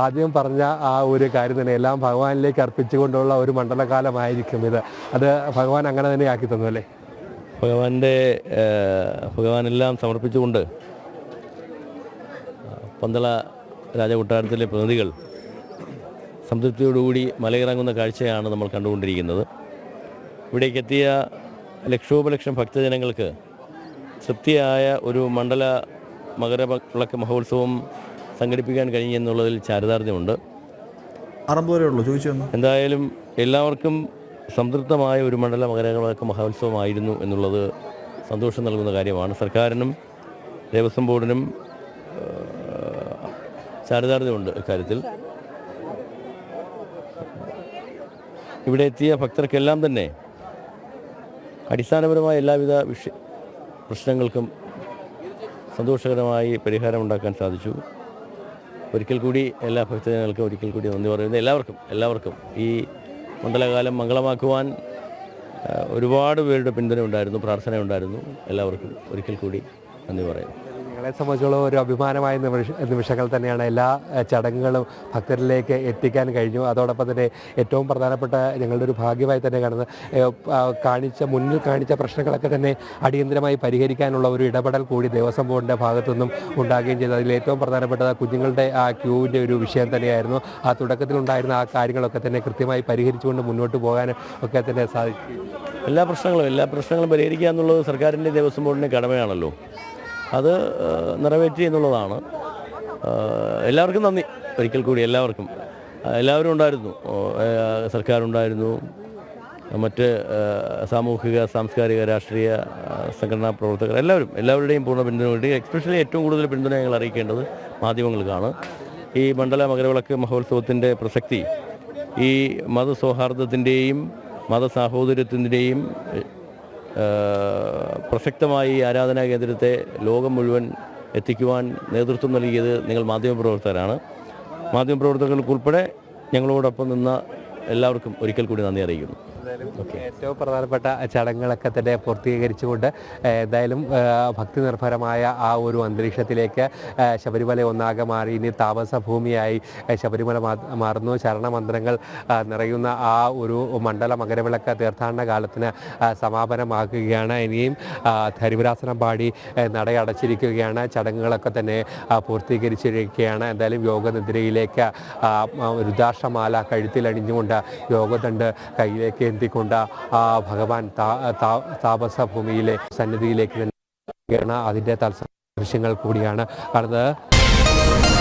ആദ്യം പറഞ്ഞ ആ ഒരു കാര്യം തന്നെ എല്ലാം ഭഗവാനിലേക്ക് അർപ്പിച്ചുകൊണ്ടുള്ള ഒരു മണ്ഡലകാലമായിരിക്കും ഇത്. അത് ഭഗവാൻ അങ്ങനെ തന്നെ ആക്കി തന്നു അല്ലേ? ഭഗവാനെല്ലാം സമർപ്പിച്ചുകൊണ്ട് പന്തള രാജകൊട്ടാരത്തിലെ പ്രതിനിധികൾ സംതൃപ്തിയോടുകൂടി മലയിറങ്ങുന്ന കാഴ്ചയാണ് നമ്മൾ കണ്ടുകൊണ്ടിരിക്കുന്നത്. ഇവിടേക്കെത്തിയ ലക്ഷോപലക്ഷം ഭക്തജനങ്ങൾക്ക് തൃപ്തിയായ ഒരു മണ്ഡല മകരവിളക്ക് മഹോത്സവം സംഘടിപ്പിക്കാൻ കഴിഞ്ഞെന്നുള്ളതിൽ ചാരിതാർത്ഥ്യമുണ്ട്. എന്തായാലും എല്ലാവർക്കും സംതൃപ്തമായ ഒരു മണ്ഡല മകരവിളക്ക് മഹോത്സവമായിരുന്നു എന്നുള്ളത് സന്തോഷം നൽകുന്ന കാര്യമാണ്. സർക്കാരിനും ദേവസ്വം ബോർഡിനും ചാരിതാർത്ഥ്യമുണ്ട് ഇക്കാര്യത്തിൽ. ഇവിടെ എത്തിയ ഭക്തർക്കെല്ലാം തന്നെ അടിസ്ഥാനപരമായ എല്ലാവിധ പ്രശ്നങ്ങൾക്കും സന്തോഷകരമായി പരിഹാരമുണ്ടാക്കാൻ സാധിച്ചു. ഒരിക്കൽ കൂടി എല്ലാ ഭക്തജനങ്ങൾക്കും ഒരിക്കൽ കൂടി നന്ദി പറയുന്നത്. എല്ലാവർക്കും ഈ മണ്ഡലകാലം മംഗളമാക്കുവാൻ ഒരുപാട് പേരുടെ പിന്തുണ ഉണ്ടായിരുന്നു, പ്രാർത്ഥന ഉണ്ടായിരുന്നു. എല്ലാവർക്കും ഒരിക്കൽ കൂടി നന്ദി പറയുന്നു. ഞങ്ങളെ സംബന്ധിച്ചുള്ള ഒരു അഭിമാനമായ നിമിഷങ്ങൾ തന്നെയാണ്. എല്ലാ ചടങ്ങുകളും ഭക്തരിലേക്ക് എത്തിക്കാൻ കഴിഞ്ഞു. അതോടൊപ്പം തന്നെ ഏറ്റവും പ്രധാനപ്പെട്ട ഞങ്ങളുടെ ഒരു ഭാഗ്യമായി തന്നെ കാണുന്നത് മുന്നിൽ കാണിച്ച പ്രശ്നങ്ങളൊക്കെ തന്നെ അടിയന്തരമായി പരിഹരിക്കാനുള്ള ഒരു ഇടപെടൽ കൂടി ദേവസ്വം ബോർഡിൻ്റെ ഭാഗത്തുനിന്നും ഉണ്ടാകുകയും ചെയ്തു. അതിൽ ഏറ്റവും പ്രധാനപ്പെട്ടത് കുഞ്ഞുങ്ങളുടെ ആ ക്യൂവിൻ്റെ ഒരു വിഷയം തന്നെയായിരുന്നു. ആ തുടക്കത്തിലുണ്ടായിരുന്ന ആ കാര്യങ്ങളൊക്കെ തന്നെ കൃത്യമായി പരിഹരിച്ചുകൊണ്ട് മുന്നോട്ട് പോകാൻ ഒക്കെ തന്നെ സാധിക്കും. എല്ലാ പ്രശ്നങ്ങളും പരിഹരിക്കുക എന്നുള്ളത് സർക്കാരിൻ്റെ ദേവസ്വം ബോർഡിൻ്റെ കടമയാണല്ലോ. അത് നിറവേറ്റി എന്നുള്ളതാണ്. എല്ലാവർക്കും നന്ദി ഒരിക്കൽ കൂടി. എല്ലാവരും ഉണ്ടായിരുന്നു. സർക്കാരുണ്ടായിരുന്നു, മറ്റ് സാമൂഹിക സാംസ്കാരിക രാഷ്ട്രീയ സംഘടനാ പ്രവർത്തകർ, എല്ലാവരുടെയും പൂർണ്ണ പിന്തുണ കിട്ടി. എസ്പെഷ്യലി ഏറ്റവും കൂടുതൽ പിന്തുണ ഞങ്ങൾ അറിയിക്കേണ്ടത് മാധ്യമങ്ങൾക്കാണ്. ഈ മണ്ഡല മകരവിളക്ക് മഹോത്സവത്തിൻ്റെ പ്രസക്തി ഈ മതസൗഹാർദ്ദത്തിൻ്റെയും മതസാഹോദര്യത്തിൻ്റെയും പ്രസക്തമായി ആരാധനാ കേന്ദ്രത്തെ ലോകം മുഴുവൻ എത്തിക്കുവാൻ നേതൃത്വം നൽകിയത് നിങ്ങൾ മാധ്യമപ്രവർത്തകരാണ്. മാധ്യമപ്രവർത്തകർക്കുൾപ്പെടെ ഞങ്ങളോടൊപ്പം നിന്ന എല്ലാവർക്കും ഒരിക്കൽ കൂടി നന്ദി അറിയിക്കുന്നു. ഏറ്റവും പ്രധാനപ്പെട്ട ചടങ്ങുകളൊക്കെ തന്നെ പൂർത്തീകരിച്ചുകൊണ്ട് എന്തായാലും ഭക്തി നിർഭരമായ ആ ഒരു അന്തരീക്ഷത്തിലേക്ക് ശബരിമല ഒന്നാകെ മാറി. ഇനി താമസ ഭൂമിയായി ശബരിമല മാറുന്നു. ശരണമന്ത്രങ്ങൾ നിറയുന്ന ആ ഒരു മണ്ഡല മകരവിളക്ക് തീർത്ഥാടന കാലത്തിന് സമാപനമാക്കുകയാണ്. ഇനിയും ഹരിവരാസനം പാടി നടയടച്ചിരിക്കുകയാണ്. ചടങ്ങുകളൊക്കെ തന്നെ പൂർത്തീകരിച്ചിരിക്കുകയാണ്. എന്തായാലും യോഗനിദ്രയിലേക്ക് രുദ്രാക്ഷമാല കഴുത്തിലണിഞ്ഞുകൊണ്ട് യോഗദണ്ഡ് കയ്യിലേക്ക് കൊണ്ട് ആ ഭഗവാൻ താപസഭൂമിയിലെ സന്നിധിയിലേക്ക് തന്നെ അതിൻ്റെ തത്സ ദൃശ്യങ്ങൾ കൂടിയാണ് കാണുന്നത്.